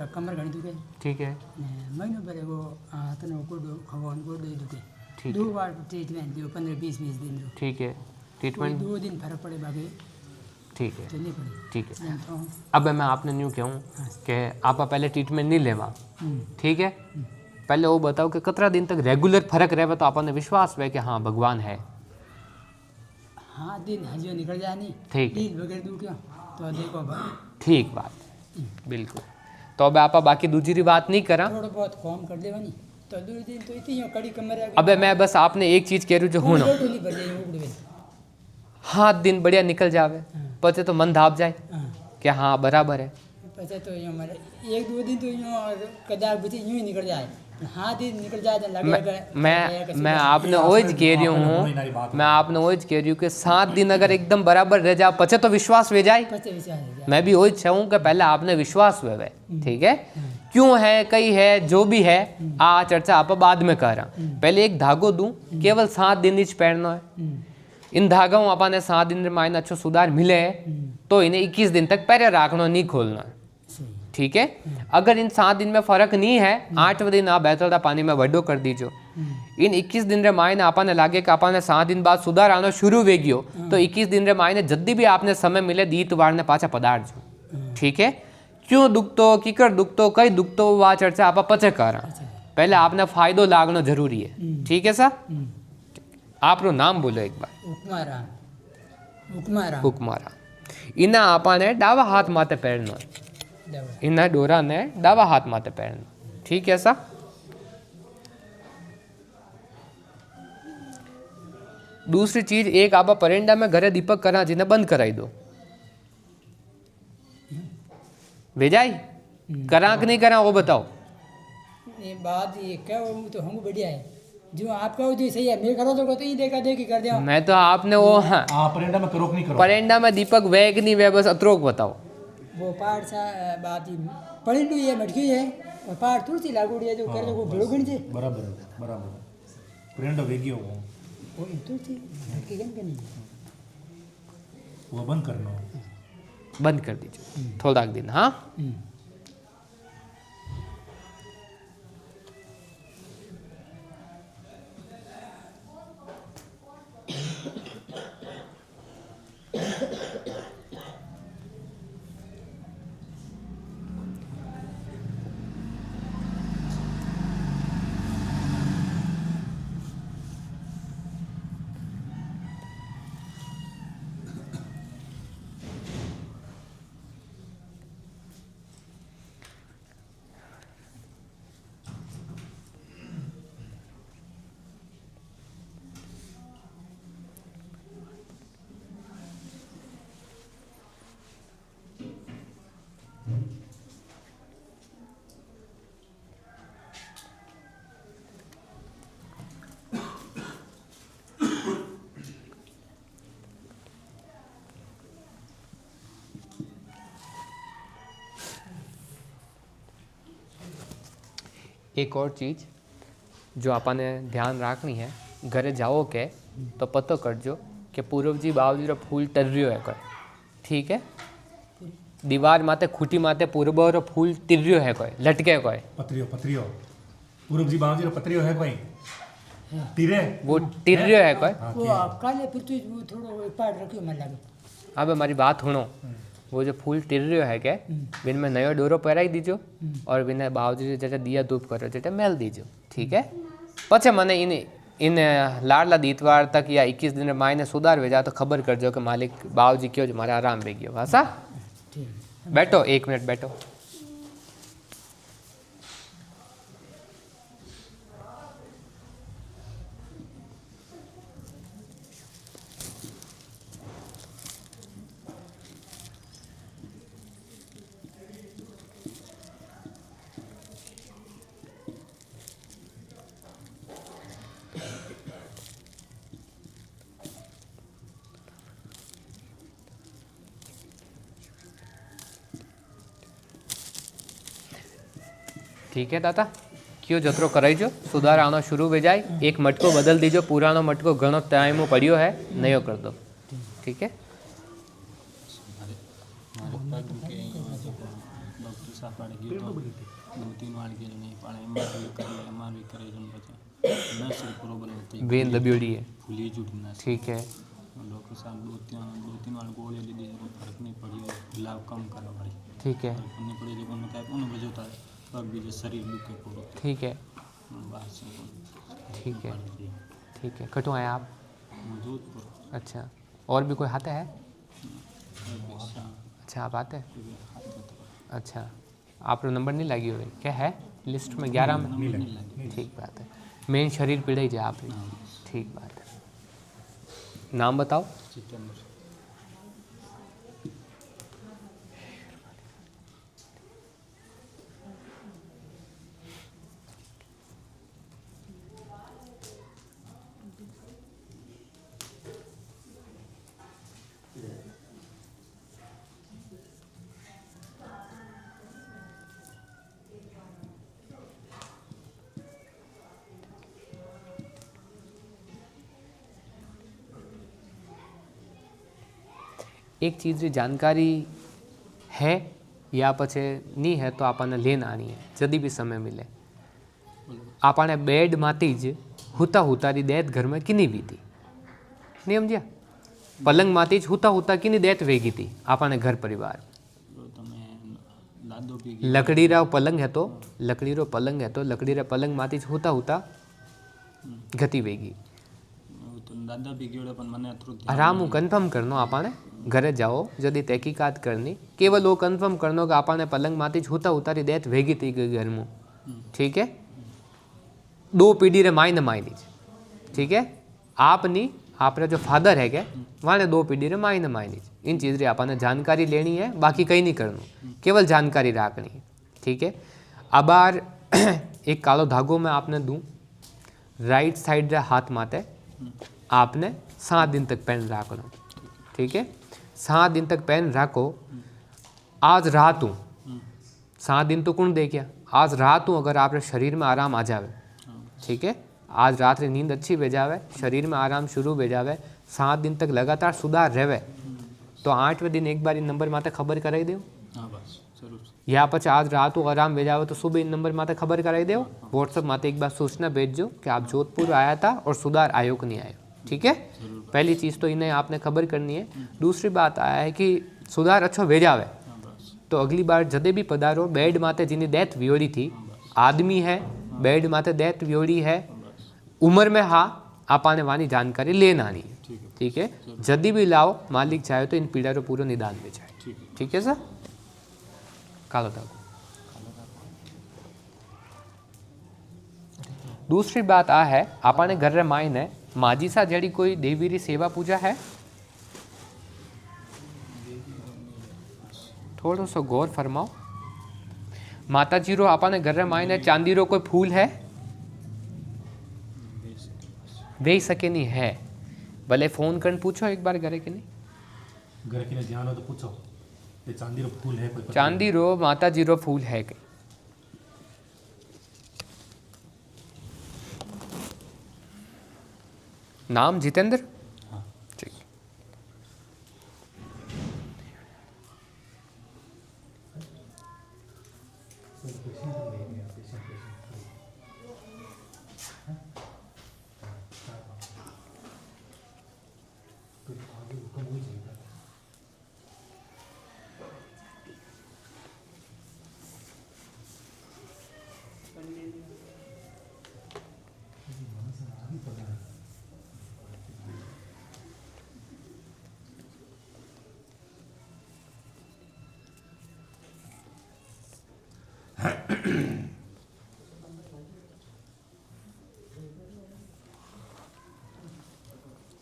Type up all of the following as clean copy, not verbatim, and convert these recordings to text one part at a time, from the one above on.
कमर घणी दुखे। ठीक है। महीनों पहले वो तनो गोडो खवान गोडो दुखे। ठीक दो बार ट्रीटमेंट दियो 15-20 दिन दो। ठीक है। ट्रीटमेंट 2 दिन फर्क पड़े बाकी ठीक है। चलनी पड़े। ठीक है। अब मैं आपने न्यू कहूँ कि आप पहले ट्रीटमेंट नहीं लेवा, ठीक है। पहले वो बताओ कि कितना दिन तक रेगुलर फर्क रहे तो आपने विश्वास है कि हाँ भगवान है। हाँ दिन हजियो निकल जाए नहीं ठीक है। दिन वगैरह दू क्यों तो देखो ठीक बात बिल्कुल। तो अब आप बाकी दूसरी बात नहीं करा, थोड़ा बहुत कम कर देवा नहीं तो 2 दिन तो इतनी कड़ी कमर है। अबे मैं बस आपने एक चीज कह रही जो हूँ ना, हाथ दिन बढ़िया निकल जावे पचे तो मन धाप जाए कि हाँ बराबर है। पचे तो यूँ मेरे 1-2 दिन तो यूँ कदार बुझी यूँ ही निकल जाए, हाँ दिन निकल जाए तो मैं आपने वही कह रही हूँ, मैं आपने वही कह रही हूँ कि 7 दिन अगर एकदम बराबर रह जाए पचे तो विश्वास हो जाए। मैं भी वही चाहूँ कि पहले आपने विश्वास हुए, ठीक है। क्यों है कई है जो भी है आ चर्चा आप बाद में कर रहा। पहले एक धागो दूं केवल 7 दिन इच पहनना है। इन धागों अपने 7 दिन में अच्छो सुधार मिले तो इन्हें 21 दिन तक पैरे रखना नहीं खोलना, ठीक है। अगर इन 7 दिन में फर्क नहीं है 8वें दिन आप बेहतर पानी में वड्डो कर दीजो। इन 21 दिन रे मायने आपने लागे कि आपने 7 दिन बाद सुधार आना शुरू वे गयो तो 21 दिन रे मायने जद्दी भी आपने समय मिले दीतवार ने पाछा पदार्थ, ठीक है। क्यों दुखतो कीकर दुखतो कई दुखतो वह चर्चा आप पचे करा, पहले आपने फायदो लागनो जरूरी है, ठीक है सर। आपनो नाम बोलो एक बार। हुकमारा। इना आपने डावा हाथ माथे पहननो, इना डोरा ने डावा हाथ माथे पहननो, ठीक है सर। दूसरी चीज एक आप परिंदा में घरे दीपक करा जिन्हें बंद कराई दो, भेजाई करा कि नहीं करा वो बताओ। ये बात ये क्या वो तो हमको बढ़िया है जो आप कहो जो सही है, मैं करो तो ही देखा देखी कर दिया। मैं तो आपने वो हाँ परिंदा में करो नहीं करो, परिंदा में दीपक वे कि नहीं वे बस अत्रोक बताओ। वो पार सा बात ही परिंदू ये मटकी है और पार तुलसी लागूड़ी है जो कर वो भड़ोगण से बराबर परिंदा वेगियो वो तुलसी मटकी गन नहीं वो बंद करना, बंद कर दीजिए थोड़ा दिन। हाँ एक और चीज़ जो आपने ध्यान रखनी है, घरे जाओ के तो पतो करजो कि पूर्व जी बावजी रो फूल तर्रियो है कोई, ठीक है। दीवार माते खूटी माते पूर्व रो फूल तिर्रियो है कोई, लटके कोई पत्रियो पूर्व जी बावजी रो पत्रियो है कोई तिरे वो तिर्रियो है कोई। वो काले पृथ्वी वो थोड़ा एक पार्ट रखियो मन लागे। अब हमारी बात सुनो, वो जो फूल तिर्रियो है के बिन में नयो डोरो पहराई दीजो और बिन बावजी जैसे दिया धूप करो जैसे मेल दीजो, ठीक है। पछे मने इन लाडला दीतवार तक या 21 दिन मायने सुधार भेजा तो खबर करजो कि मालिक बावजी क्यों जो मारे आराम भी गयो। हाँ सा बैठो 1 मिनट बैठो। ठीक है दादा क्यों जतरो कराईजो सुधार आना शुरू हो जाए। एक मटको बदल दीजो, पुरानो मटको घणो टाइम पड़ियो है नयो कर दो, ठीक है। पग के डॉक्टर साहब पाड़े गयो तो રીતે 2-3 વાર ગયેલું નહીં પણ એમાં બી કરે છે પછી નસ પ્રોબ્લેમ હતી वेन दबियोड़ी है, ફૂલી જુટી નસ ठीक है। डॉक्टर साहब 2-3 बार गोली ली दी कोई फर्क नहीं पड़ी इलाज कम करो भाई ठीक है, फर्क नहीं पड़ी जो उन्होंने कहा उन्हें वजह था और भी जो शरीर दुखे पूरा ठीक है, बस ठीक है, ठीक है। कटो आए आप? जोधपुर अच्छा, और भी कोई आता है? अच्छा, आप आते हैं? अच्छा, आपको नंबर नहीं लगी हुई क्या है लिस्ट में 11 में? ठीक बात है। मेन शरीर पीड़े जाए आप ही। ठीक बात है। नाम बताओ। चितंबर एक चीज़ की जानकारी है या पछे नहीं है तो आपने लेने आनी है जदी भी समय मिले। आपने बेड माती ज हुता हुतारी डेथ घर में किनी वी थी नहीं समझ्या? पलंग माती ज हुता हुता किनी डेथ वेगी थी आपने घर परिवार? लकड़ी पलंग है तो लकड़ी पलंग माती ज हुता हुता गति वेगी। दादा भी गयो पण मने आराम कन्फर्म करनो आपने घरे जाओ जदी तहकीकात करनी केवल वो कन्फर्म करनो कि आपने पलंग माती छूता उतारी डेथ वेगी थी गई घर में। ठीक है, 2 पीढ़ी रे माई ने माई लीज। ठीक है, आपनी आपरे जो फादर है क्या वाने 2 पीढ़ी रे माई ने माई लीज। इन चीज़ री आपने जानकारी लेनी है, बाकी कहीं नहीं करना, केवल जानकारी रखनी है। ठीक है, अब बार एक कालो धागो में आपने दूँ राइट साइड रे हाथ माते आपने 7 दिन तक पहन रखना। ठीक है, 7 दिन तक पहन रखो। आज रात हूँ 7 दिन तो कौन दे क्या, आज रात हूँ अगर आपके शरीर में आराम आ जावे, ठीक है, आज रात री नींद अच्छी हो जावे, शरीर में आराम शुरू हो जावे, 7 दिन तक लगातार सुधार रहे तो 8वें दिन एक बार इन नंबर माते खबर कराई दो। या पछे आज रात को आराम हो जावे तो सुबह इन नंबर माते खबर कराई दो। व्हाट्सएप माते एक बार सूचना भेजो कि आप जोधपुर आया था और सुधार आयो कि नहीं आयो। ठीक है, पहली चीज़ तो इन्हें आपने खबर करनी है। दूसरी बात आया है कि सुधार अच्छो हो जावे तो अगली बार जदे भी पधारो बेड माते जिनी डेथ वियोड़ी थी, आदमी है बेड माते डेथ वियोड़ी है, उम्र में हाँ आपने वानी जानकारी लेना आनी है। ठीक है, जदी भी लाओ मालिक चाहे तो इन पीड़ा रो पूरा निदान में जाए। ठीक है सर, कालो धागो। दूसरी बात आ है आपने घर रे माई ने माजीसा जड़ी कोई देवी री सेवा पूजा है? थोड़ो सो गौर फरमाओ। माता जी रो आपने घर रे माई ने चांदी रो कोई फूल है? वे सके नहीं है, भले फोन कर पूछो एक बार घरे के नहीं, घर के ध्यान हो तो पूछो ये चांदी रो फूल है कोई? चांदी रो माता जी रो फूल है कहीं? नाम जितेंद्र? हाँ। ठीक।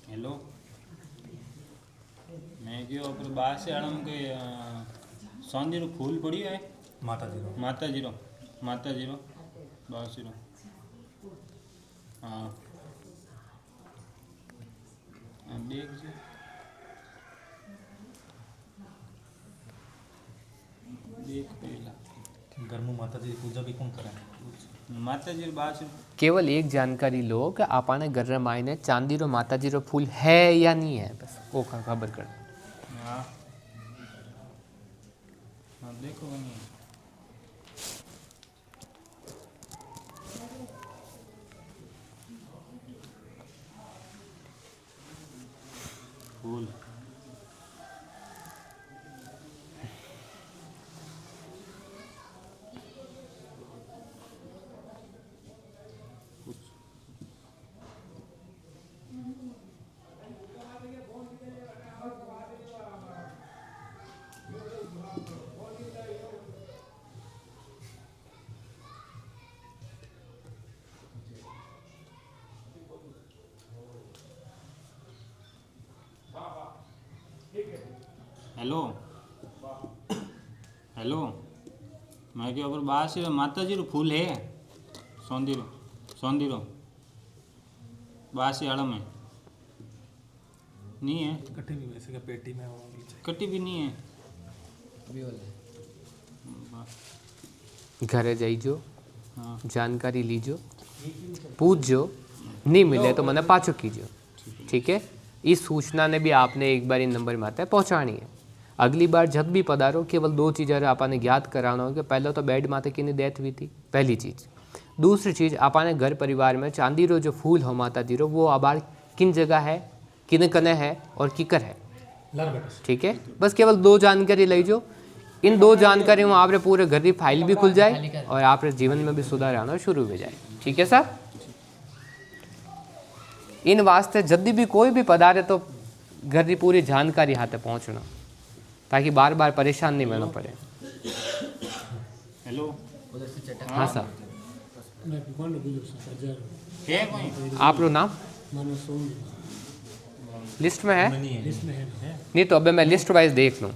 हेलो, मैं गयो पर बाहर से आड़म के चांदी रो फूल पड़ियो है माता जी रो बासी रो। हाँ देख जो देख पहला घर में माता जी की पूजा भी कौन करे? माता जी बासी केवल एक जानकारी लो कि आपने घर रे माई ने चांदी रो माता जी रो फूल है या नहीं है, बस वो खबर कर। हाँ हाँ देखो नहीं हेलो हेलो मैं क्या पर बाहर से माता जी रो फूल है सौंदीरो बाहर से आड़म है नहीं है कट्टी भी वैसे का पेटी में वो नीचे कटी भी नहीं है घरे जाइजो हाँ जानकारी लीजो पूछजो नहीं मिले तो मैंने पाछो कीजो ठीक है। इस सूचना ने भी आपने एक बार इन नंबर में आता है पहुँचानी है। अगली बार जब भी पधारो केवल 2 चीज़ें आपने ज्ञात कराना हो कि पहले तो बेड माते की डेथ हुई थी पहली चीज़। दूसरी चीज़ आपने घर परिवार में चांदी रो जो फूल हो माता जी रो वो आबार किन जगह है किन कने है और किकर है ठीक है। बस केवल 2 जानकारी लीजो। इन 2 जानकारी में आपरे पूरे घर की फाइल भी खुल जाए और आपरे जीवन में भी सुधार आना शुरू हो जाए ठीक है सर। इन वास्ते जब भी कोई भी पधारे तो घर की पूरी जानकारी हाथे पहुँचना ताकि बार बार परेशान नहीं होना पड़े। हेलो हाँ सर है कोई आप लो नाम लिस्ट में है नहीं तो अबे मैं लिस्ट वाइज देख लूँ।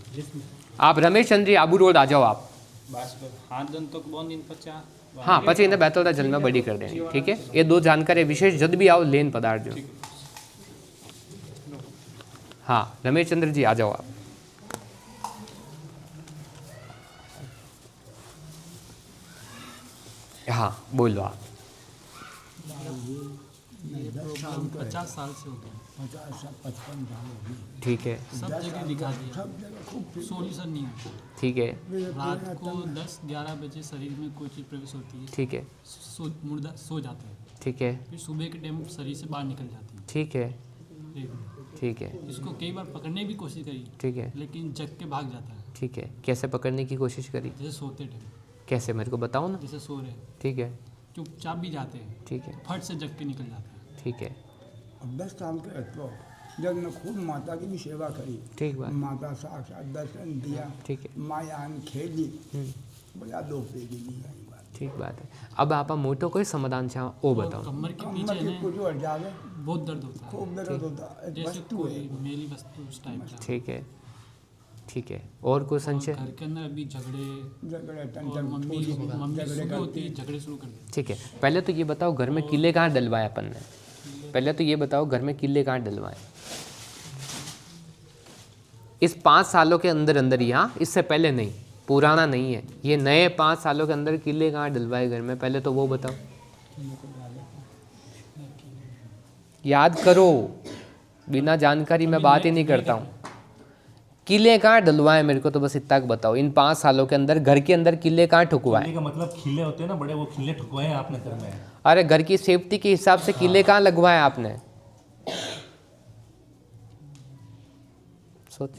आप रमेश चंद्र जी आबू रोड आ जाओ आप बस हाथ दन तो बोन दिन पचा हाँ पची इन्हें बैतलता जल में बड़ी कर देनी ठीक है। ये 2 जानकारी विशेष जब भी आओ लेन पदार्थ जो हाँ रमेश चंद्र जी आ जाओ आप। हाँ बोलो आप 50 साल से हो गया 55 साल हो गए। ठीक है सब जगह दिखा दिया सोल्यूशन नहीं होता। ठीक है रात को 10-11 बजे शरीर में कोई चीज़ प्रवेश होती है ठीक है मुर्दा सो जाता है ठीक है फिर सुबह के टाइम शरीर से बाहर निकल जाती है। ठीक है ठीक। ठीक है इसको कई बार पकड़ने की कोशिश करी ठीक है लेकिन जग के भाग जाता है ठीक है। कैसे पकड़ने की कोशिश करी जैसे सोते टाइम कैसे मेरे को बताओ ना। जैसे सो रहे हैं ठीक है चुपचाप भी जाते हैं ठीक है फट से जग के निकल जाते हैं। ठीक है 10 साल के तो जब मैं खूब माता की भी सेवा करी ठीक बात माता साक्षात दर्शन दिया ठीक है मायान खेली बड़ा दो पेगी नहीं आई बात ठीक बात है। अब आप मोटो कोई समाधान चाहो वो और बताओ। कमर के कमर पीछे के ना कुछ और जावे बहुत दर्द होता है खूब दर्द होता है जैसे वस्तु है कोई मेरी वस्तु उस टाइप का। ठीक है ठीक है। और कोई और संशय घर के अंदर अभी झगड़े झगड़े और टेंशन मम्मी थोड़ी मम्मी झगड़े सुबह होती है करते झगड़े शुरू कर देती ठीक है। पहले तो ये बताओ घर में किले कहाँ डलवाए अपन ने। पहले तो ये बताओ घर में किले कहाँ डलवाए इस 5 सालों के अंदर अंदर ही। हाँ इससे पहले नहीं पुराना नहीं है ये नए 5 सालों के अंदर किले कहाँ डलवाए घर में पहले तो वो बताओ। याद करो बिना जानकारी में बात ही नहीं करता हूँ। किले कहाँ डलवाए मेरे को तो बस इतना बताओ इन 5 सालों के अंदर घर के अंदर किले कहाँ ठुकवाए। किले का मतलब खिले होते हैं ना बड़े वो खिले ठुकवाए हैं आपने घर में। अरे घर की सेफ्टी के हिसाब से किले कहाँ लगवाए आपने सोच।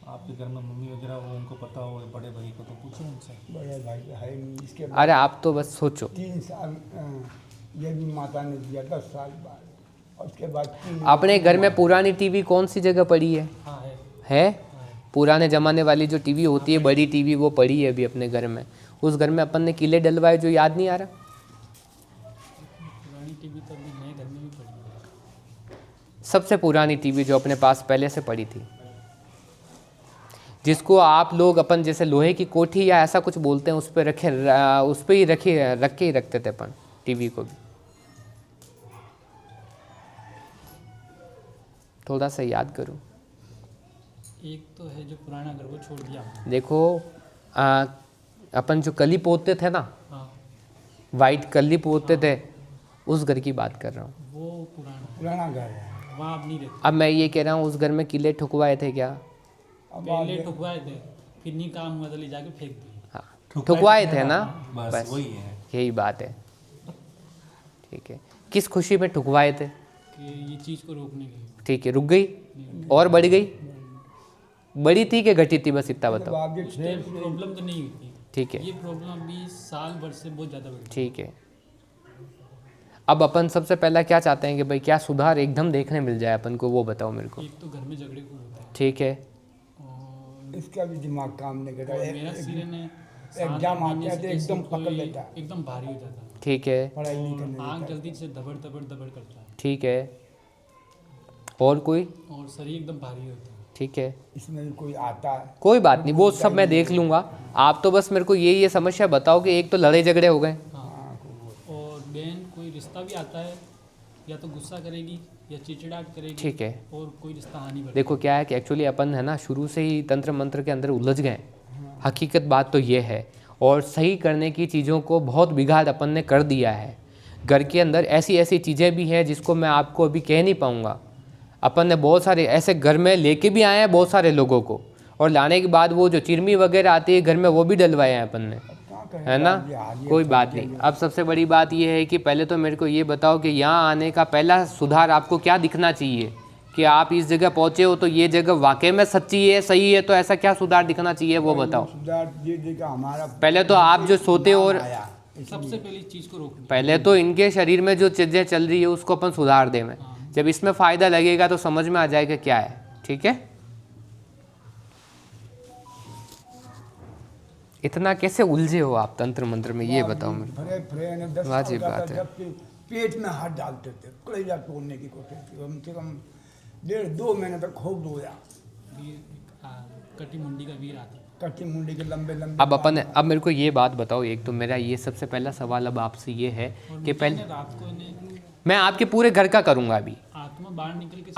आपके घर में मम्मी वगैरह वो उनको पता हो बड़े भाई को तो पूछो उनसे। बड़े भाई है नहीं, इसके अरे आप तो बस सोचो 3 साल ये भी माता ने दिया 10 साल बाद और उसके बाद 3 अपने घर में पुरानी टीवी कौन सी जगह पड़ी है। हाँ है पुराने ज़माने वाली जो टीवी होती है बड़ी टीवी वो पड़ी है अभी अपने घर में। उस घर में अपन ने किले डलवाए जो याद नहीं आ रहा। पुरानी टीवी तो अभी नए घर में भी पड़ी है। सबसे पुरानी टीवी जो अपने पास पहले से पड़ी थी जिसको आप लोग अपन जैसे लोहे की कोठी या ऐसा कुछ बोलते हैं उस पर उस पर ही रख के ही रखते थे अपन टीवी को भी। थोड़ा सा याद करो। एक तो है जो पुराना घर वो छोड़ दिया हमने। देखो अपन जो कली पोतते थे ना हाँ वाइट कली पोतते थे उस घर की बात कर रहा हूँ। वो पुराना पुराना घर है वहाँ अब नहीं रहते। अब मैं ये कह रहा हूँ उस घर में किले ठुकवाए थे क्या। अब पहले ठुकवाए थे फिर नहीं काम हुआ तो ले जाके फेंक दिए। हाँ ठुकवाए थे ना बस वही है। यही बात है। ठीक है किस खुशी में ठुकवाए थे। कि ये चीज़ को रोकने के लिए। ठीक है रुक गई और बढ़ गई बड़ी थी कि घटी थी बस इतना बताओ। बाप जी उस टाइम प्रॉब्लम तो नहीं हुई थी। ठीक है ये प्रॉब्लम अभी साल भर से बहुत ज़्यादा बढ़ी। ठीक है। अब अपन सबसे पहला क्या चाहते हैं कि भाई क्या सुधार एकदम देखने मिल जाए अपन को वो बताओ मेरे को। एक तो घर में झगड़े को होता है ठीक है और इसका भी दिमाग काम नहीं कर रहा मेरा है सिरे ने एग्जाम आते हैं तो जैसे एकदम कोई पकड़ लेता है, एकदम भारी हो जाता है, ठीक है, पढ़ाई नहीं करने आँख देता। जल्दी से दबड़ दबड़ दबड़ करता है ठीक है, और कोई? और शरीर एकदम भारी होता है। ठीक है, इसमें भी कोई आता है, कोई बात नहीं, वो सब मैं देख लूँगा। आप तो बस मेरे को ये समस्या बताओ कि एक तो लड़ाई झगड़े हो गए, हाँ, और बहन कोई रिश्ता भी आता है, या तो गुस्सा करेगी या चिड़चिड़ाहट करेगी, ठीक है। और कोई रिश्ता हानि बढ़ेगी। देखो क्या है कि एक्चुअली अपन है ना शुरू से ही तंत्र मंत्र के अंदर उलझ गए, हकीकत बात तो ये है, और सही करने की चीज़ों को बहुत बिगाड़ अपन ने कर दिया है। घर के अंदर ऐसी ऐसी चीज़ें भी हैं जिसको मैं आपको अभी कह नहीं पाऊँगा। अपन ने बहुत सारे ऐसे घर में लेके भी आए हैं बहुत सारे लोगों को, और लाने के बाद वो जो चिरमी वगैरह आती है घर में वो भी डलवाए हैं अपन ने, कहाँ कहें है ना। ये हाल ये कोई तो बात क्या नहीं। अब सबसे बड़ी बात ये है कि पहले तो मेरे को ये बताओ कि यहाँ आने का पहला सुधार आपको क्या दिखना चाहिए कि आप इस जगह पहुँचे हो तो ये जगह वाकई में सच्ची है, सही है, तो ऐसा क्या सुधार दिखना चाहिए वो बताओ। सुधार ये देखा हमारा पहले तो आप जो सोते हो और आया, सबसे पहले इस चीज़ को रोकनी। पहले तो इनके शरीर में जो चीज़ें चल रही है उसको अपन सुधार दें में, जब इसमें फ़ायदा लगेगा तो समझ में आ जाएगा क्या है। ठीक है, इतना कैसे उलझे हो आप तंत्र मंत्र में, ये बताओ मुझे। भरे भरे ने 10 वाजिब साल का बात था है। जब से पेट में हाथ डालते थे, कलेजा तोड़ने की कोशिश की, कम से कम 1.5-2 महीने तक खूब रोया, वीर कटी मुंडी का वीर आता है। कच्ची मुंडी के लंबे लंबे अब अपन अब मेरे को ये बात बताओ, एक तो मेरा ये सबसे पहला सवाल अब आपसे ये है कि पहले मैंने रात को इन्हें मैं आपके पूरे घर का करूँगा अभी। आत्मा बाहर निकल के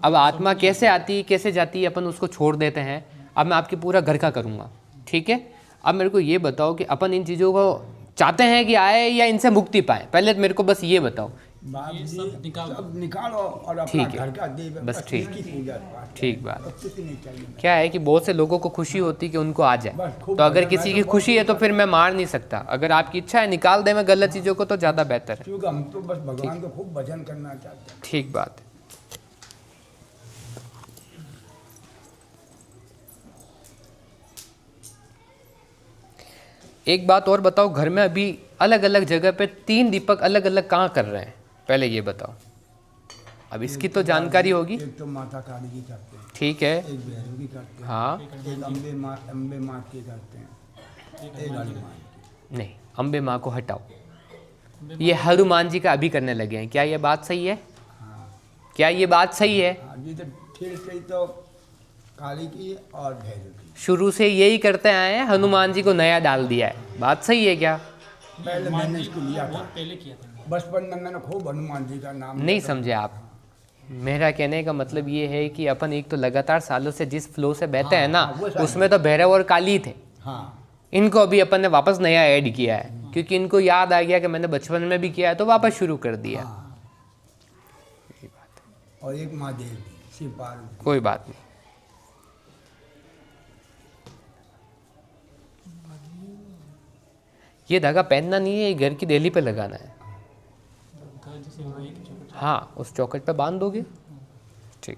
अब आत्मा कैसे आती है कैसे जाती है अपन उसको छोड़ देते हैं, अब मैं आपके पूरा घर का करूँगा। ठीक है, अब मेरे को ये बताओ कि अपन इन चीज़ों को चाहते हैं कि आए या इनसे मुक्ति पाए, पहले मेरे को बस ये बताओ। बाप जी सब निकालो। सब निकालो और अपना ठीक है, घर का देव बस ठीक। इसकी पूजा पाठ ठीक बात। और कुछ नहीं चाहिए। क्या है कि बहुत से लोगों को खुशी होती है कि उनको आ जाए, बस खूब तो अगर भजन किसी है की तो खुशी है तो फिर मैं मार नहीं सकता। अगर आपकी इच्छा है निकाल दे मैं गलत चीज़ों को तो ज़्यादा बेहतर है। क्योंकि हम तो बस भगवान को खूब भजन करना चाहते हैं। ठीक बात है। एक बात और बताओ, घर में अभी अलग अलग जगह पे 3 दीपक अलग अलग कहाँ कर रहे हैं, पहले ये बताओ। अब इसकी तो जानकारी होगी। एक तो माता काली की करते हैं, ठीक है, एक भैरव की करते हैं, हाँ, एक अम्बे माँ की करते हैं, एक हनुमान की। नहीं अम्बे माँ को हटाओ, ये हनुमान जी का अभी करने लगे हैं, क्या ये बात सही है? क्या ये बात सही है? हाँ, ये तो ठीक सही तो काली की और भैरव की। शुरू से यही करते आए हैं, हनुमान जी को नया डाल दिया है, बात सही है क्या? पहले मैंने इसको लिया था, बहुत पहले किया था। बचपन में मैंने खूब हनुमान जी का नाम नहीं समझे आप। मेरा कहने का मतलब ये है कि अपन एक तो लगातार सालों से जिस फ्लो से बहते हैं ना, वो सही उसमें तो भैरव और काली थे। हाँ, इनको अभी अपन ने वापस नया ऐड किया है, क्योंकि इनको याद आ गया कि मैंने बचपन में भी किया है तो वापस शुरू कर दिया। और एक महादेव की, शिव पार्वती। कोई बात नहीं। ये धागा पहनना नहीं है, ये घर की देली पे लगाना है। घर जैसे वो एक चौखट। हाँ, उस चौखट पे बांध दोगे। ठीक।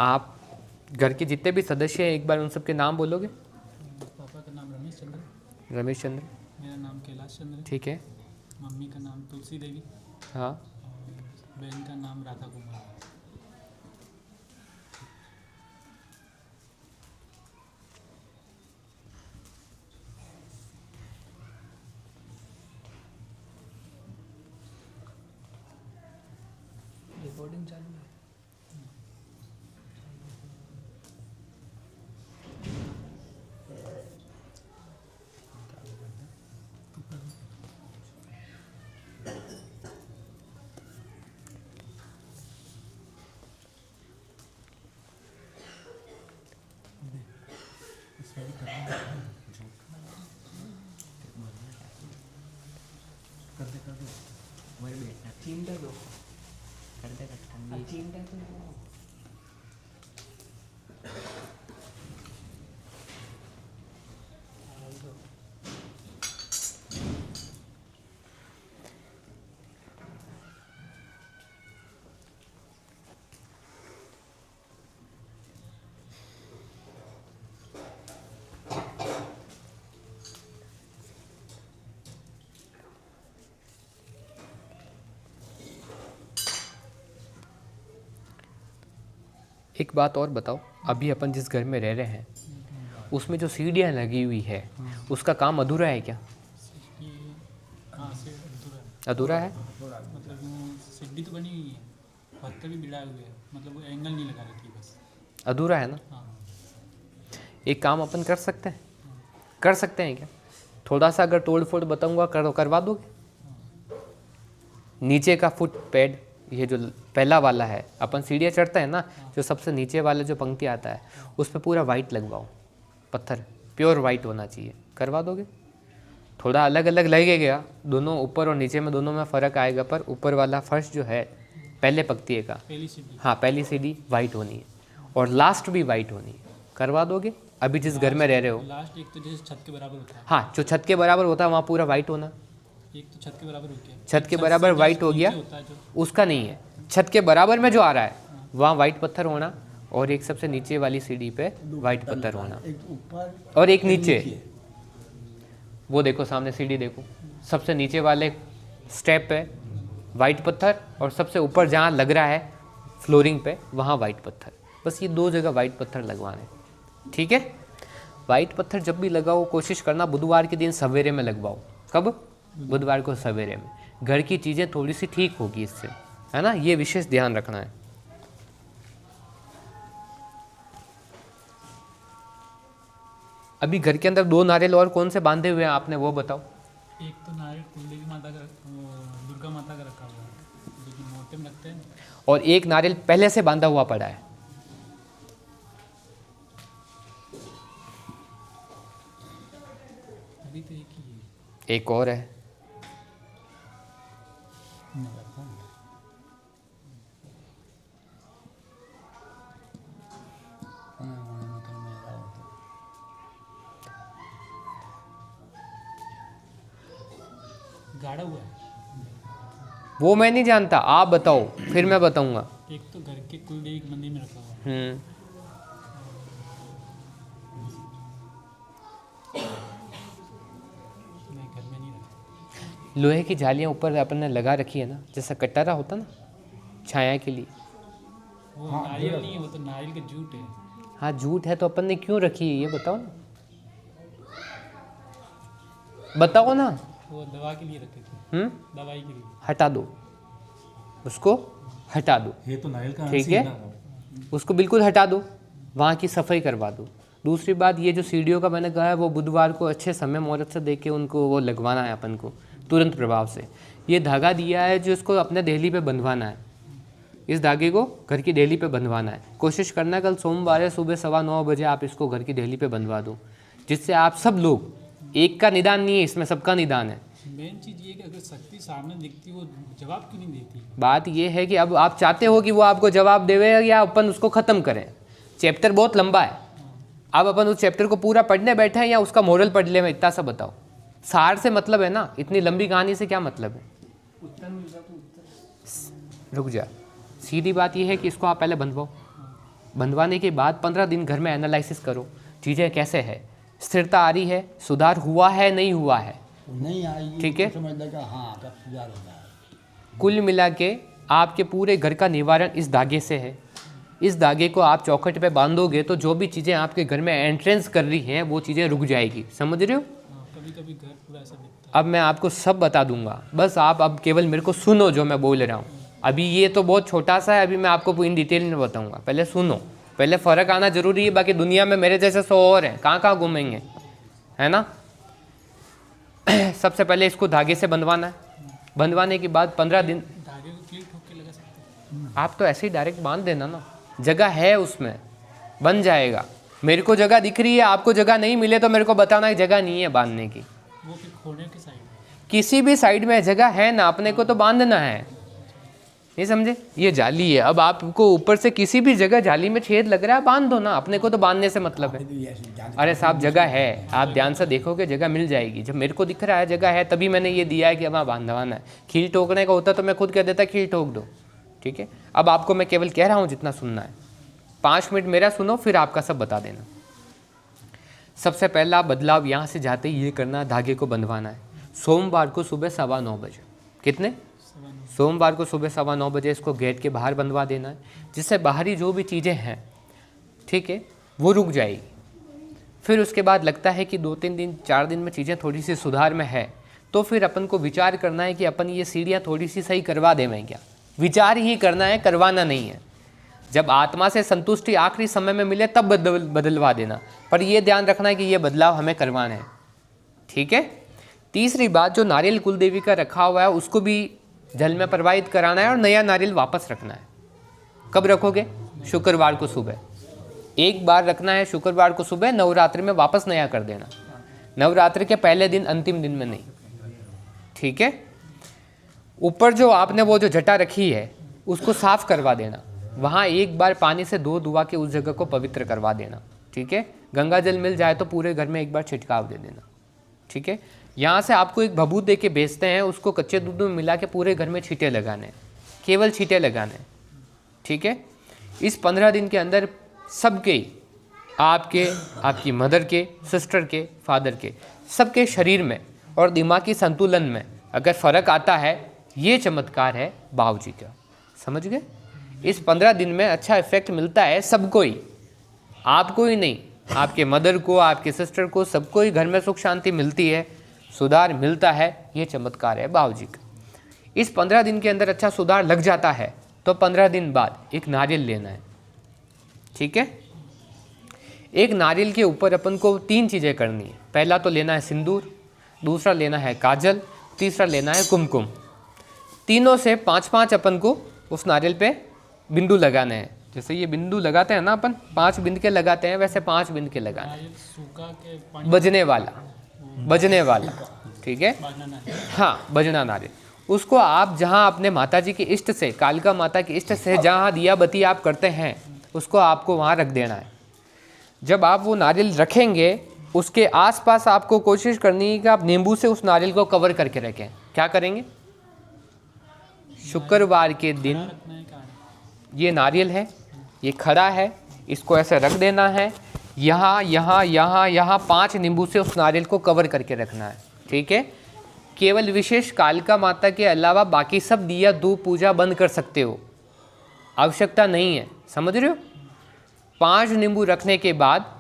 आप घर के जितने भी सदस्य हैं एक बार उन सबके नाम बोलोगे। पापा का नाम रमेश चंद्र, रमेश चंद्र, मेरा नाम कैलाश चंद्र है, ठीक है, मम्मी का नाम तुलसी देवी, हाँ, और बहन का नाम राधा कुमार। रिकॉर्डिंग चालू है। चिमटा दो, चिमटा तो दो। एक बात और बताओ, अभी अपन जिस घर में रह रहे हैं उसमें जो सीढ़ियाँ लगी हुई है उसका काम अधूरा है क्या? कि कहाँ से अधूरा है, अधूरा है। मतलब वो सीढ़ी तो बनी हुई है, पत्थर भी बिड़ाए हुए हैं, मतलब वो एंगल नहीं लगा रखी बस। अधूरा है ना। हाँ एक काम अपन कर सकते हैं, कर सकते हैं क्या? थोड़ा सा अगर तोड़ फोड़ बताऊंगा करवा दोगे? नीचे का फुट पैड, ये जो पहला वाला है, अपन सीढ़ियाँ चढ़ते हैं ना, जो सबसे नीचे वाला जो पंक्ति आता है उस पर पूरा वाइट लगवाओ, पत्थर प्योर वाइट होना चाहिए, करवा दोगे? थोड़ा अलग अलग लगेगा, दोनों ऊपर और नीचे में दोनों में फ़र्क आएगा, पर ऊपर वाला फर्श जो है पहले पंक्ति का, पहली सीढ़ी, हाँ पहली सीढ़ी वाइट होनी है और लास्ट भी वाइट होनी है, करवा दोगे? अभी जिस घर में रह रहे हो, लास्ट एक तो जैसे छत के बराबर होता है, हाँ जो छत के बराबर होता है वहाँ पूरा वाइट होना। एक तो छत के बराबर हो गया, छत के बराबर से वाइट हो नीचे गया, होता है जो, उसका नहीं है, छत के बराबर में जो आ रहा है वहाँ वाइट पत्थर होना, और एक सबसे नीचे वाली सीढ़ी पे वाइट पत्थर होना, एक ऊपर और एक नीचे। वो देखो सामने सीढ़ी देखो, सबसे नीचे वाले स्टेप पे वाइट पत्थर और सबसे ऊपर जहाँ लग रहा है फ्लोरिंग पे वहाँ वाइट पत्थर। बस ये 2 जगह वाइट पत्थर लगवाने, ठीक है? वाइट पत्थर जब भी लगाओ कोशिश करना बुधवार के दिन सवेरे में लगवाओ। कब? बुधवार को सवेरे में। घर की चीज़ें थोड़ी सी ठीक होगी इससे, है ना, ये विशेष ध्यान रखना है। अभी घर के अंदर 2 नारियल और कौन से बांधे हुए हैं आपने, वो बताओ। एक तो नारियल कुलदेवी माता का, वो दुर्गा माता का रखा हुआ है, जो कि मोटे में रखते हैं, और एक नारियल पहले से बांधा हुआ पड़ा है। अभी तो एक ही है। एक और है, गाड़ा हुआ है। वो मैं नहीं जानता, आप बताओ फिर मैं बताऊंगा। एक तो घर के कुलदेवी के मंदिर में रखा हुआ है। नहीं, घर में नहीं रखा। लोहे की जालियां ऊपर अपन ने लगा रखी है ना, जैसा कटारा होता ना छाया के लिए। वो नारियल नहीं है, वो तो नारियल का जूट है। हाँ जूट है तो अपन ने क्यों रखी है ये बताओ ना, बताओ ना। वो दवा के लिए रखे थे, दवाई के लिए। हटा दो उसको, हटा दो, ये तो नारियल का ठीक अंश ही है, ना वो। उसको बिल्कुल हटा दो, वहाँ की सफाई करवा दो। दूसरी बात, ये जो सीढ़ियों का मैंने कहा है वो बुधवार को अच्छे समय मुहूर्त से देख के उनको वो लगवाना है अपन को तुरंत प्रभाव से। ये धागा दिया है जो इसको अपने देहली पे बंधवाना है, इस धागे को घर की देहली पे बंधवाना है। कोशिश करना कल सोमवार है सुबह 9:15 बजे आप इसको घर की देहली पे बंधवा दो, जिससे आप सब लोग, एक का निदान नहीं है इसमें, सबका निदान है। मेन चीज़ ये कि अगर शक्ति सामने दिखती वो जवाब क्यों नहीं देती? बात ये है कि अब आप चाहते हो कि वो आपको जवाब देवे या अपन उसको ख़त्म करें। चैप्टर बहुत लंबा है, अब अपन उस चैप्टर को पूरा पढ़ने बैठे हैं या उसका मोरल पढ़ ले, में इतना सा बताओ। सार से मतलब है ना, इतनी लंबी कहानी से क्या मतलब है? रुक जा, सीधी बात यह है कि इसको आप पहले बंधवाओ, बंधवाने के बाद 15 दिन घर में एनालिसिस करो, चीज़ें कैसे है, स्थिरता आ रही है, सुधार हुआ है नहीं हुआ है, नहीं आई, ठीक है। समझ लगा हाँ तब सुधार हो जाए। कुल मिला के आपके पूरे घर का निवारण इस धागे से है। इस धागे को आप चौखट पे बांधोगे तो जो भी चीज़ें आपके घर में एंट्रेंस कर रही हैं वो चीज़ें रुक जाएगी, समझ रहे हो? कभी कभी घर पूरा ऐसा दिखता अब मैं आपको सब बता दूंगा, बस आप अब केवल मेरे को सुनो जो मैं बोल रहा हूँ। अभी ये तो बहुत छोटा सा है, अभी मैं आपको इन डिटेल में बताऊंगा, पहले सुनो, पहले फ़र्क आना जरूरी है। बाकी दुनिया में मेरे जैसे 100 और हैं, कहाँ कहाँ घूमेंगे, है ना। सबसे पहले इसको धागे से बंधवाना है, बंधवाने के बाद 15 दिन है। धागे को कील ठोक के लगा सकते हैं। आप तो ऐसे ही डायरेक्ट बांध देना ना, जगह है उसमें, बन जाएगा। मेरे को जगह दिख रही है, आपको जगह नहीं मिले तो मेरे को बताना है जगह नहीं है बांधने की। वो फिर खोने के साइड में। किसी भी साइड में जगह है ना, अपने को तो बांधना है, नहीं समझे। ये जाली है, अब आपको ऊपर से किसी भी जगह जाली में छेद लग रहा है, बांध दो ना, अपने को तो बांधने से मतलब है। अरे साहब जगह है, आप ध्यान से देखोगे जगह मिल जाएगी। जब मेरे को दिख रहा है जगह है तभी मैंने ये दिया है कि वहाँ बांधवाना है। खील ठोकने का होता तो मैं खुद कह देता खील ठोक दो, ठीक है। अब आपको मैं केवल कह रहा हूँ जितना सुनना है, 5 मिनट मेरा सुनो फिर आपका सब बता देना। सबसे पहला बदलाव यहाँ से जाते ही ये करना, धागे को बंधवाना है सोमवार को सुबह 9:15 बजे। कितने? सोमवार को सुबह 9:15 बजे इसको गेट के बाहर बंधवा देना है, जिससे बाहरी जो भी चीज़ें हैं, ठीक है, वो रुक जाएगी। फिर उसके बाद लगता है कि 2-3 दिन 4 दिन में चीज़ें थोड़ी सी सुधार में है, तो फिर अपन को विचार करना है कि अपन ये सीढ़ियाँ थोड़ी सी सही करवा दें क्या। विचार ही करना है, करवाना नहीं है। जब आत्मा से संतुष्टि आखिरी समय में मिले तब बदलवा देना, पर ये ध्यान रखना है कि ये बदलाव हमें करवाना है, ठीक है। तीसरी बात, जो नारियल कुल देवी का रखा हुआ है उसको भी जल में प्रवाहित कराना है और नया नारियल वापस रखना है। कब रखोगे? शुक्रवार को सुबह। एक बार रखना है शुक्रवार को सुबह, नवरात्रि में वापस नया कर देना, नवरात्रि के पहले दिन, अंतिम दिन में नहीं, ठीक है। ऊपर जो आपने वो जो जटा रखी है उसको साफ करवा देना, वहाँ एक बार पानी से 2 दुआ के उस जगह को पवित्र करवा देना, ठीक है। गंगा जल मिल जाए तो पूरे घर में एक बार छिड़काव दे देना, ठीक है। यहाँ से आपको एक भभूत दे के बेचते हैं, उसको कच्चे दूध में मिला के पूरे घर में छींटे लगाने, केवल छींटे लगाने, ठीक है। इस 15 दिन के अंदर सबके, आपके, आपकी मदर के, सिस्टर के, फादर के, सबके शरीर में और दिमागी संतुलन में अगर फ़र्क आता है, ये चमत्कार है बाबूजी का, समझ गए। इस 15 दिन में अच्छा इफेक्ट मिलता है सबको ही, आपको ही नहीं, आपके मदर को, आपके सिस्टर को, सबको ही घर में सुख शांति मिलती है, सुधार मिलता है, ये चमत्कार है बाबूजी का। इस 15 दिन के अंदर अच्छा सुधार लग जाता है तो 15 दिन बाद एक नारियल लेना है, ठीक है। एक नारियल के ऊपर अपन को 3 चीज़ें करनी है। पहला तो लेना है सिंदूर, दूसरा लेना है काजल, तीसरा लेना है कुमकुम। तीनों से 5-5 अपन को उस नारियल पे बिंदु लगाने हैं। जैसे ये बिंदु लगाते हैं ना अपन, 5 बिंद के लगाते हैं, वैसे 5 बिंद के लगाने हैं। सूखा के पानी बजने वाला, ठीक है, हाँ, बजना नारियल। उसको आप जहाँ अपने माता जी के इष्ट से, कालिका माता के इष्ट से जहाँ दिया बत्ती आप करते हैं, उसको आपको वहाँ रख देना है। जब आप वो नारियल रखेंगे, उसके आसपास आपको कोशिश करनी है कि आप नींबू से उस नारियल को कवर करके रखें। क्या करेंगे? शुक्रवार के दिन ये नारियल है, ये खड़ा है, इसको ऐसे रख देना है, यहाँ यहाँ यहाँ यहाँ 5 नींबू से उस नारियल को कवर करके रखना है, ठीक है। केवल विशेष कालिका माता के अलावा बाकी सब दिया धूप पूजा बंद कर सकते हो, आवश्यकता नहीं है, समझ रहे हो। 5 नींबू रखने के बाद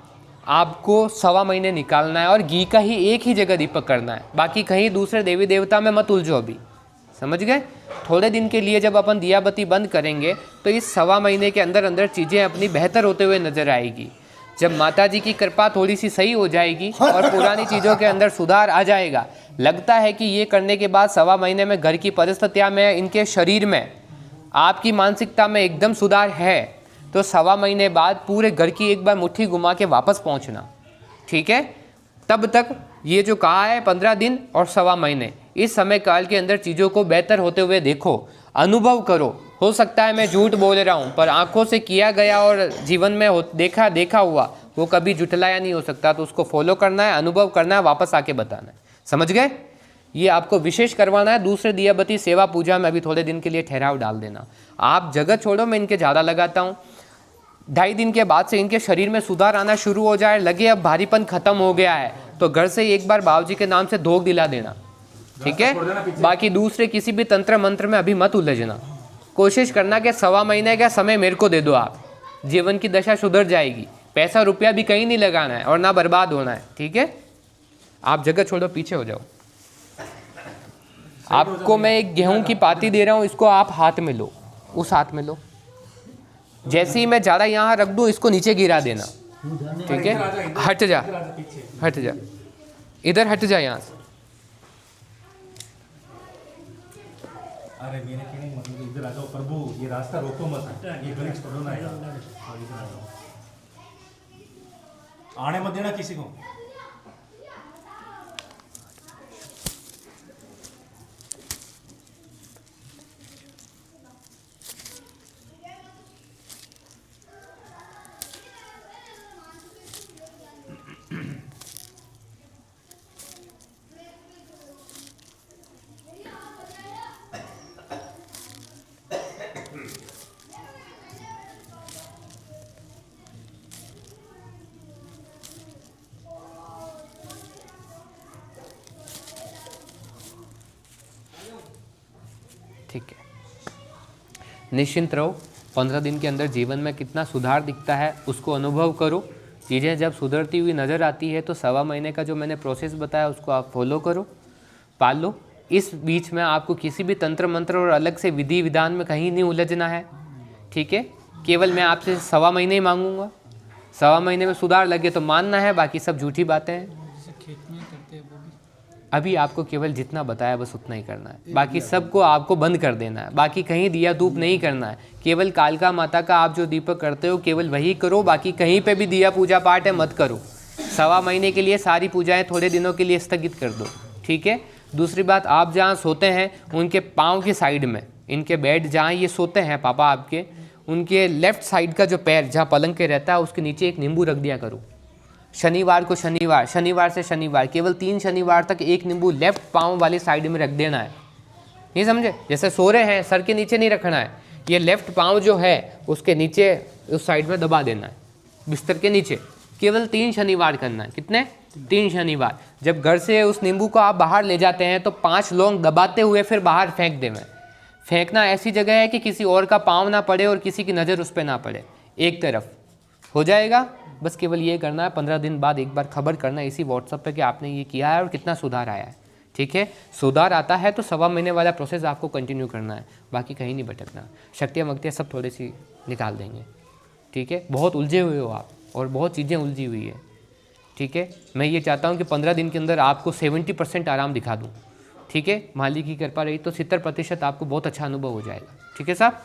आपको 1.25 महीने निकालना है और घी का ही एक ही जगह दीपक करना है, बाकी कहीं दूसरे देवी देवता में मत उलझो अभी, समझ गए। थोड़े दिन के लिए जब अपन दिया बत्ती बंद करेंगे तो इस 1.25 महीने के अंदर अंदर चीज़ें अपनी बेहतर होते हुए नजर आएगी। जब माता जी की कृपा थोड़ी सी सही हो जाएगी और पुरानी चीज़ों के अंदर सुधार आ जाएगा, लगता है कि ये करने के बाद 1.25 महीने में घर की परिस्थितियाँ में, इनके शरीर में, आपकी मानसिकता में एकदम सुधार है, तो 1.25 महीने बाद पूरे घर की एक बार मुट्ठी घुमा के वापस पहुँचना, ठीक है। तब तक ये जो कहा है 15 दिन और 1.25 महीने, इस समय काल के अंदर चीज़ों को बेहतर होते हुए देखो, अनुभव करो। हो सकता है मैं झूठ बोल रहा हूँ, पर आंखों से किया गया और जीवन में देखा हुआ वो कभी जुटलाया नहीं हो सकता, तो उसको फॉलो करना है, अनुभव करना है, वापस आके बताना है, समझ गए। ये आपको विशेष करवाना है। दूसरे दिया बत्ती सेवा पूजा में अभी थोड़े दिन के लिए ठहराव डाल देना। आप जगह छोड़ो, मैं इनके ज़्यादा लगाता हूँ। 2.5 दिन के बाद से इनके शरीर में सुधार आना शुरू हो जाए, लगे अब भारीपन खत्म हो गया है, तो घर से एक बार बाबूजी के नाम से धोख दिला देना, ठीक है। बाकी दूसरे किसी भी तंत्र मंत्र में अभी मत उलझना। कोशिश करना कि 1.25 महीने का समय मेरे को दे दो, आप जीवन की दशा सुधर जाएगी। पैसा रुपया भी कहीं नहीं लगाना है और ना बर्बाद होना है, ठीक है। आप जगह छोड़ो, पीछे हो जाओ। आपको मैं एक गेहूं की पाती दे रहा हूं, इसको आप हाथ में लो, उस हाथ में लो। जैसे ही मैं ज़्यादा यहाँ रख दूँ, इसको नीचे गिरा देना, ठीक है। हट जा, हट जा, इधर हट जा यहाँ से। अरे मेरे कहने का मतलब इधर आ जाओ प्रभु, ये रास्ता रोको मत, ये गली छोड़ो ना यार, इधर आ जाओ, आने मत देना किसी को। ठीक है, निश्चिंत रहो। 15 दिन के अंदर जीवन में कितना सुधार दिखता है उसको अनुभव करो। चीज़ें जब सुधरती हुई नज़र आती है तो 1.25 महीने का जो मैंने प्रोसेस बताया उसको आप फॉलो करो, पालो। इस बीच में आपको किसी भी तंत्र मंत्र और अलग से विधि विधान में कहीं नहीं उलझना है, ठीक है। केवल मैं आपसे 1.25 महीने ही मांगूंगा, 1.25 महीने में सुधार लगे तो मानना है, बाकी सब झूठी बातें हैं। जैसे खेत में करते हैं वो भी अभी आपको केवल जितना बताया बस उतना ही करना है, बाकी सबको आपको बंद कर देना है। बाकी कहीं दिया धूप नहीं करना है, केवल कालका माता का आप जो दीपक करते हो केवल वही करो, बाकी कहीं पे भी दिया पूजा पाठ है मत करो। 1.25 महीने के लिए सारी पूजाएं थोड़े दिनों के लिए स्थगित कर दो, ठीक है। दूसरी बात, आप जहाँ सोते हैं उनके पाँव की साइड में, इनके बेड जहाँ ये सोते हैं पापा आपके, उनके लेफ्ट साइड का जो पैर जहाँ पलंग के रहता है उसके नीचे एक नींबू रख दिया करो। शनिवार को शनिवार से शनिवार केवल 3 शनिवार तक एक नींबू लेफ्ट पाँव वाली साइड में रख देना है, नहीं समझे। जैसे सो रहे हैं सर के नीचे नहीं रखना है, ये लेफ्ट पाँव जो है उसके नीचे उस साइड में दबा देना है बिस्तर के नीचे। केवल 3 शनिवार करना है। कितने? 3 शनिवार। जब घर से उस नींबू को आप बाहर ले जाते हैं तो 5 लौंग दबाते हुए फिर बाहर फेंक देना है। फेंकना ऐसी जगह है कि किसी और का पाँव ना पड़े और किसी की नज़र उस पर ना पड़े, एक तरफ हो जाएगा। बस केवल ये करना है। 15 दिन बाद एक बार खबर करना है इसी व्हाट्सएप पे कि आपने ये किया है और कितना सुधार आया है, ठीक है। सुधार आता है तो 1.25 महीने वाला प्रोसेस आपको कंटिन्यू करना है, बाकी कहीं नहीं भटकना। शक्तियाँ मक्तियाँ सब थोड़ी सी निकाल देंगे, ठीक है। बहुत उलझे हुए हो आप और बहुत चीज़ें उलझी हुई है, ठीक है। मैं ये चाहता हूँ कि 15 दिन के अंदर आपको 70% आराम दिखा दूँ, ठीक है। मालिक की कृपा रही तो 70% आपको बहुत अच्छा अनुभव हो जाएगा, ठीक है साहब।